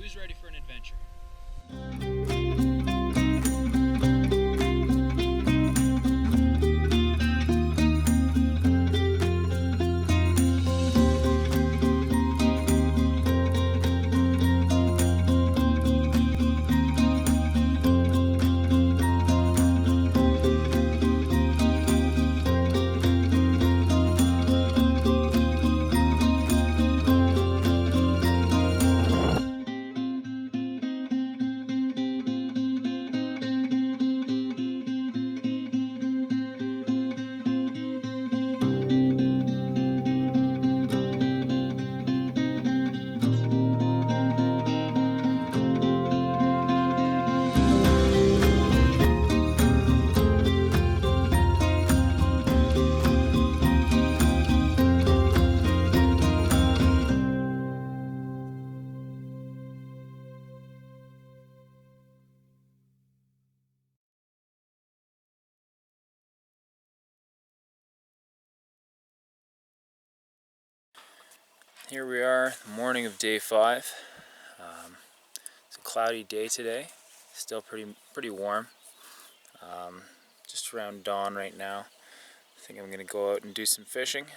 Who's ready for an adventure? Here we are, the morning of day 5. It's a cloudy day today, still pretty warm. Just around dawn right now. I think I'm going to go out and do some fishing.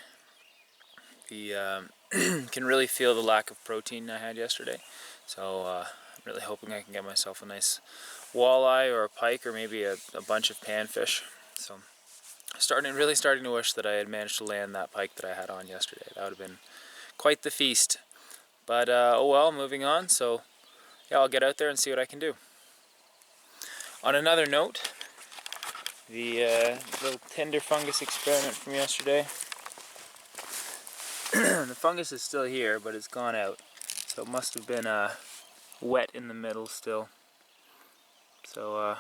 Can really feel the lack of protein I had yesterday, so I'm really hoping I can get myself a nice walleye or a pike or maybe a bunch of panfish. So really starting to wish that I had managed to land that pike that I had on yesterday. That would have been quite the feast. But oh well, moving on. So yeah, I'll get out there and see what I can do. On another note, the little tinder fungus experiment from yesterday. The fungus is still here, but it's gone out. So it must have been wet in the middle still. So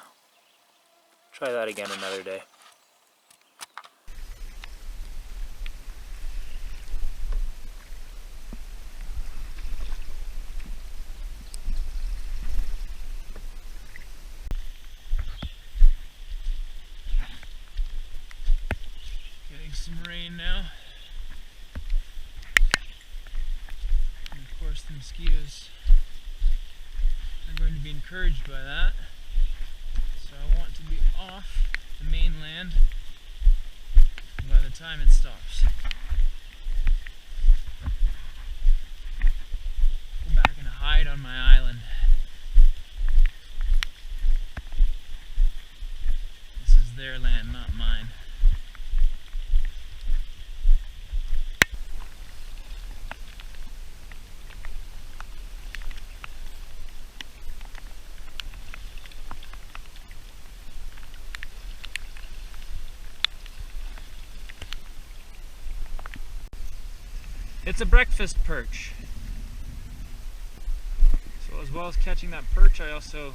try that again another day. Some rain now, and of course the mosquitoes are going to be encouraged by that, so I want to be off the mainland by the time it stops. Go back and hide on my island. This is their land, not mine. It's a breakfast perch. So as well as catching that perch, I also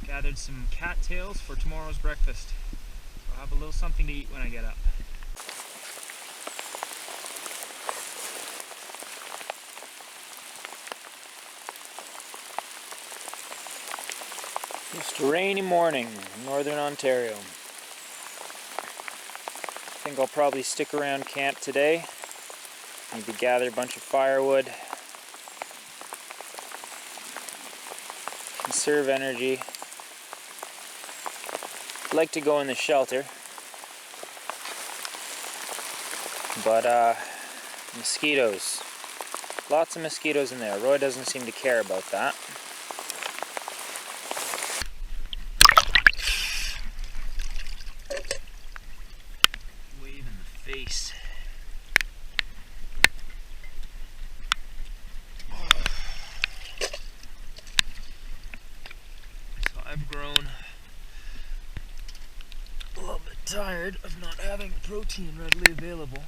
gathered some cattails for tomorrow's breakfast. So I'll have a little something to eat when I get up. Just a rainy morning in northern Ontario. I think I'll probably stick around camp today. Maybe gather a bunch of firewood, conserve energy. I'd like to go in the shelter, but mosquitoes. Lots of mosquitoes in there. Roy doesn't seem to care about that. Wave in the face. I've grown a little bit tired of not having protein readily available,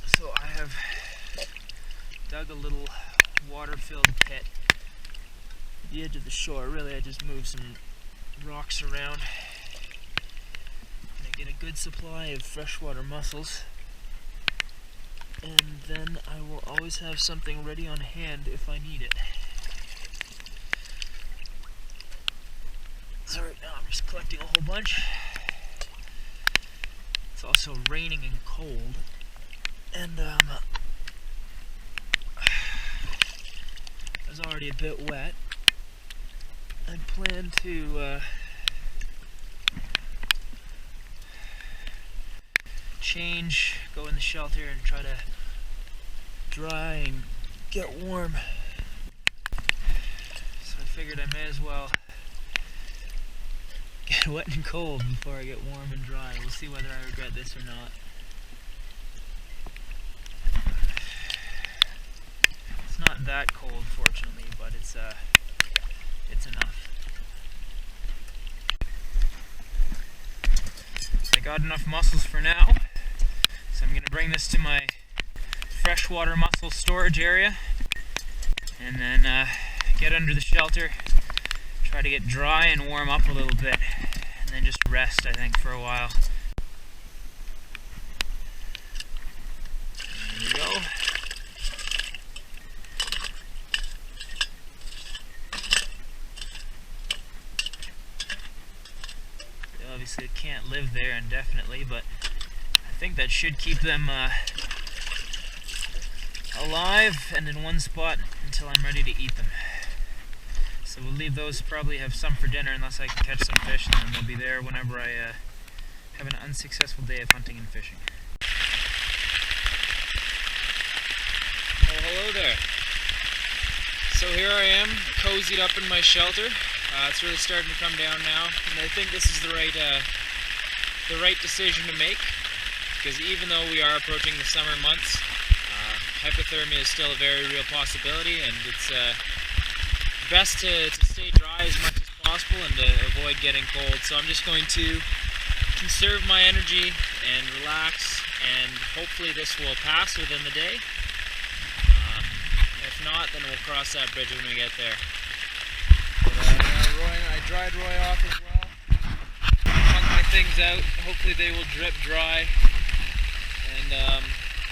so I have dug a little water-filled pit at the edge of the shore. Really, I just moved some rocks around and I get a good supply of freshwater mussels, and then I will always have something ready on hand if I need it. So right now I'm just collecting a whole bunch. It's also raining and cold, and as was already a bit wet. I plan to change, go in the shelter and try to dry and get warm. So I figured I may as well get wet and cold before I get warm and dry. We'll see whether I regret this or not. It's not that cold, fortunately, but it's enough. I got enough mussels for now, so I'm going to bring this to my freshwater mussel storage area and then get under the shelter, try to get dry and warm up a little bit, and then just rest, I think, for a while. There we go. Obviously can't live there indefinitely, but I think that should keep them alive and in one spot until I'm ready to eat them. So we'll leave those, probably have some for dinner unless I can catch some fish, and then they'll be there whenever I have an unsuccessful day of hunting and fishing. Well, hello there. So here I am, cozied up in my shelter. It's really starting to come down now, and I think this is the right decision to make, because even though we are approaching the summer months, hypothermia is still a very real possibility, and it's best to stay dry as much as possible and to avoid getting cold. So I'm just going to conserve my energy and relax, and hopefully this will pass within the day. If not, then we'll cross that bridge when we get there. But, I dried Roy off as well. Hung my things out. Hopefully they will drip dry, and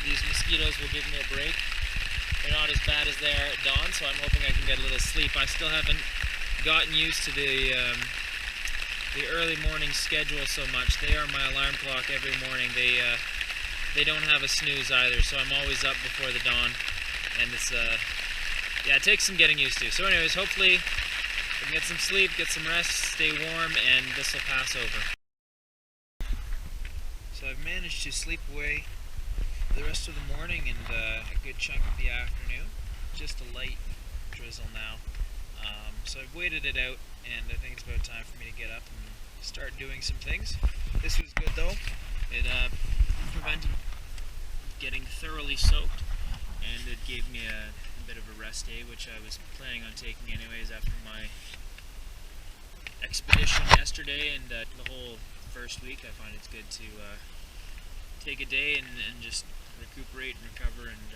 these mosquitoes will give me a break. They're not as bad as they are at dawn, so I'm hoping I can get a little sleep. I still haven't gotten used to the early morning schedule so much. They are my alarm clock every morning. They don't have a snooze either, so I'm always up before the dawn, and it's yeah, it takes some getting used to. So anyways, hopefully I can get some sleep, get some rest, stay warm, and this will pass over. So I've managed to sleep away the rest of the morning and a good chunk of the afternoon. Just a light drizzle now. So I've waited it out, and I think it's about time for me to get up and start doing some things. This was good though. It prevented getting thoroughly soaked, and it gave me a bit of a rest day, which I was planning on taking anyways after my expedition yesterday and the whole first week. I find it's good to take a day and just recuperate and recover, and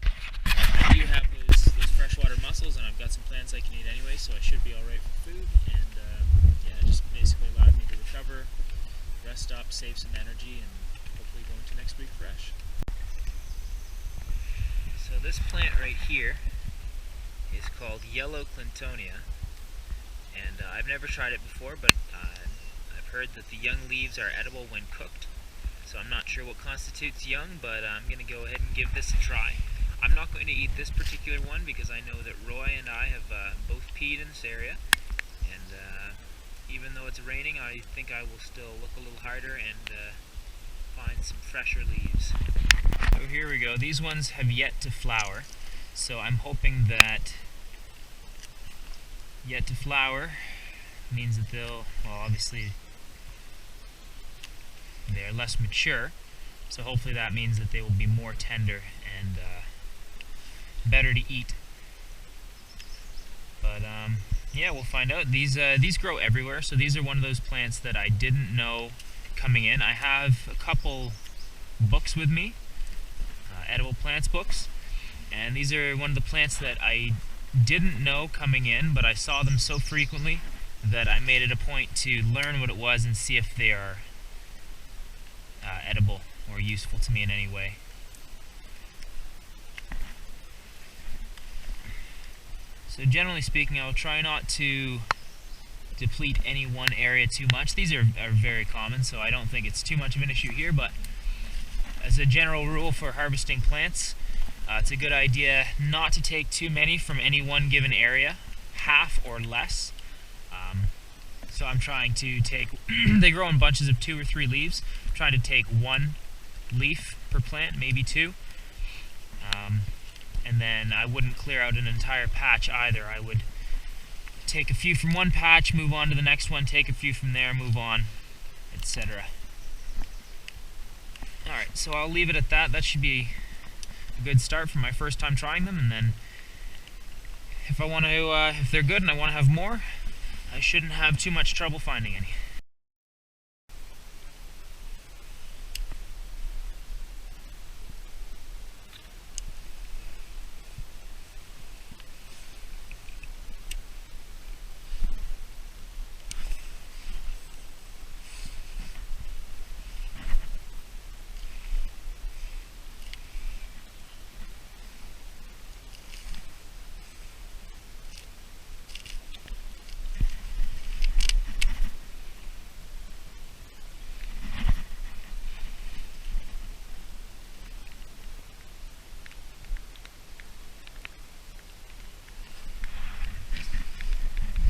I do have those freshwater mussels, and I've got some plants I can eat anyway, so I should be alright for food, and yeah, just basically allowed me to recover, rest up, save some energy, and hopefully go into next week fresh. So this plant right here is called yellow clintonia, and I've never tried it before, but I've heard that the young leaves are edible when cooked. So I'm not sure what constitutes young, but I'm going to go ahead and give this a try. I'm not going to eat this particular one because I know that Roy and I have both peed in this area, and even though it's raining, I think I will still look a little harder and find some fresher leaves. So here we go. These ones have yet to flower, so I'm hoping that yet to flower means that they'll, well, obviously they're less mature, so hopefully that means that they will be more tender and better to eat. But yeah, we'll find out. These grow everywhere, so these are one of those plants that I didn't know coming in. I have a couple books with me, edible plants books, and these are one of the plants that I didn't know coming in, but I saw them so frequently that I made it a point to learn what it was and see if they are edible or useful to me in any way. So generally speaking, I'll try not to deplete any one area too much. These are very common, so I don't think it's too much of an issue here, but as a general rule for harvesting plants, It's a good idea not to take too many from any one given area, half or less. So I'm trying to take, they grow in bunches of 2 or 3 leaves. I'm trying to take 1 leaf per plant, maybe 2. And then I wouldn't clear out an entire patch either. I would take a few from one patch, move on to the next one, take a few from there, move on, etc. Alright, so I'll leave it at that. That should be a good start for my first time trying them, and then if I want to, if they're good and I want to have more, I shouldn't have too much trouble finding any.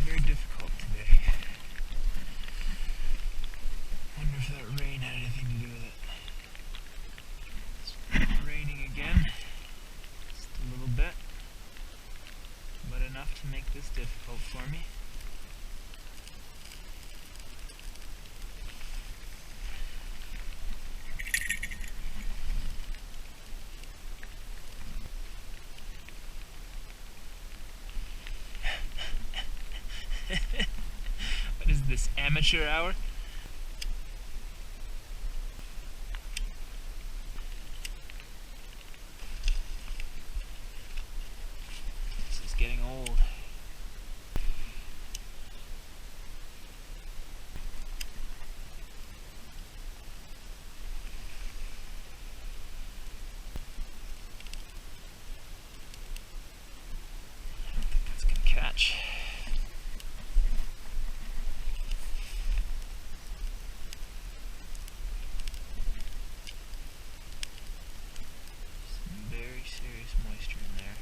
Very difficult today. Wonder if that rain had anything to do with it. It's raining again. Just a little bit. But enough to make this difficult for me. What is this, amateur hour? This is getting old. I don't think that's gonna catch. Serious moisture in there.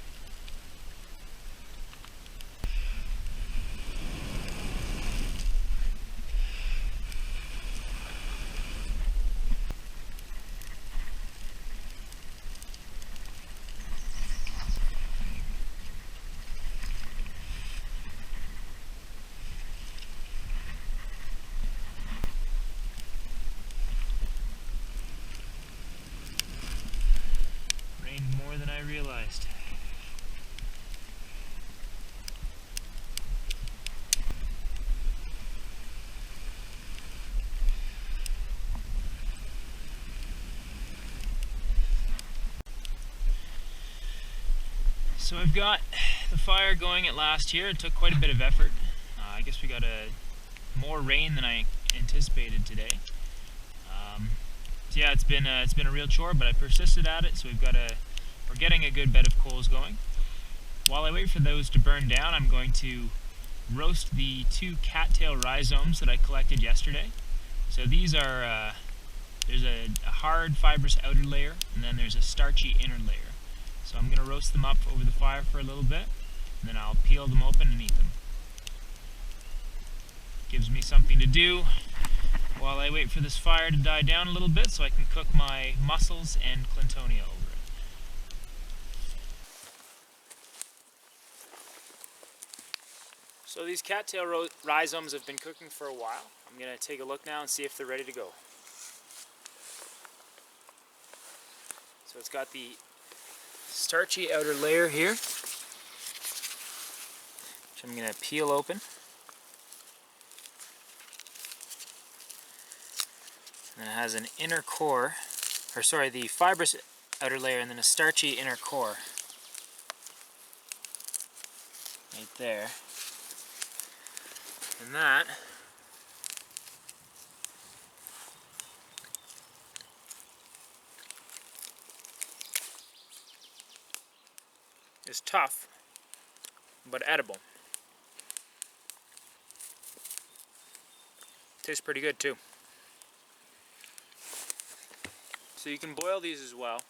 More than I realized. So I've got the fire going at last here. It took quite a bit of effort. I guess we got more rain than I anticipated today. So yeah, it's been a real chore, but I persisted at it. So we're getting a good bed of coals going. While I wait for those to burn down, I'm going to roast the 2 cattail rhizomes that I collected yesterday. So these are, there's a hard fibrous outer layer, and then there's a starchy inner layer. So I'm going to roast them up over the fire for a little bit, and then I'll peel them open and eat them. Gives me something to do while I wait for this fire to die down a little bit so I can cook my mussels and clintonia over it. So these cattail rhizomes have been cooking for a while. I'm going to take a look now and see if they're ready to go. So it's got the starchy outer layer here, which I'm going to peel open. And then it has an inner core, or sorry, the fibrous outer layer and then a starchy inner core. Right there. And that is tough, but edible. Tastes pretty good too. So you can boil these as well.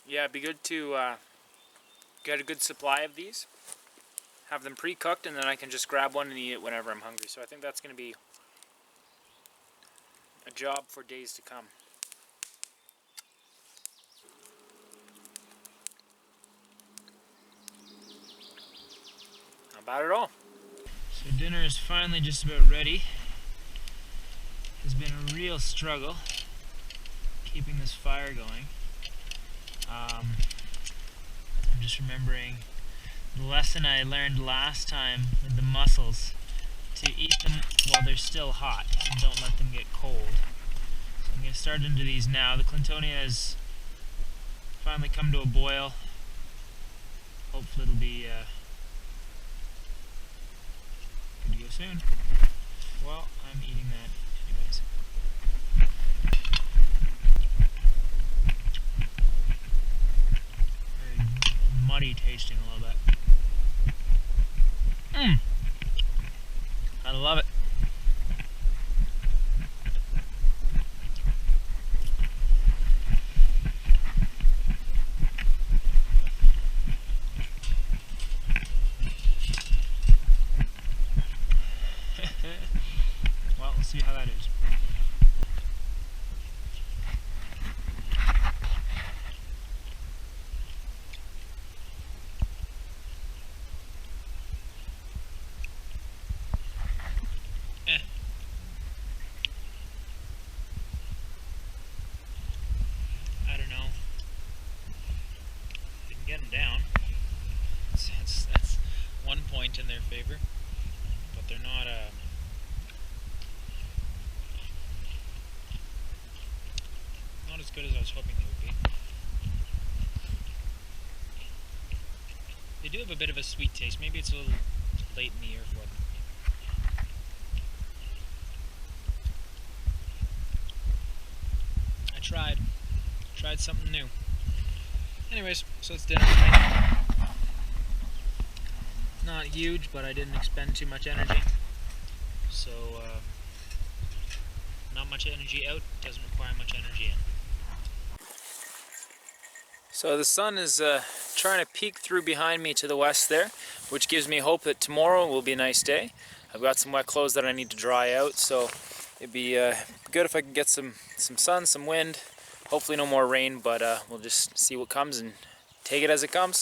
Yeah, it'd be good to get a good supply of these, have them pre-cooked, and then I can just grab one and eat it whenever I'm hungry. So I think that's going to be a job for days to come. Not bad at all. So dinner is finally just about ready. It's been a real struggle keeping this fire going. I'm just remembering the lesson I learned last time with the mussels, to eat them while they're still hot and don't let them get cold. So I'm going to start into these now. The clintonia has finally come to a boil. Hopefully it'll be good to go soon. Well, I'm eating that anyways. Very muddy tasting a little bit. I love it. Well, we'll see how that is. I don't know. They can get them down. That's one point in their favor, but they're not not as good as I was hoping they would be. They do have a bit of a sweet taste. Maybe it's a little late in the year for them. I tried something new. Anyways, so it's dinner tonight. Not huge, but I didn't expend too much energy. So, not much energy out, doesn't require much energy in. So the sun is trying to peek through behind me to the west there, which gives me hope that tomorrow will be a nice day. I've got some wet clothes that I need to dry out, so it'd be good if I could get some sun, some wind. Hopefully no more rain, but we'll just see what comes and take it as it comes.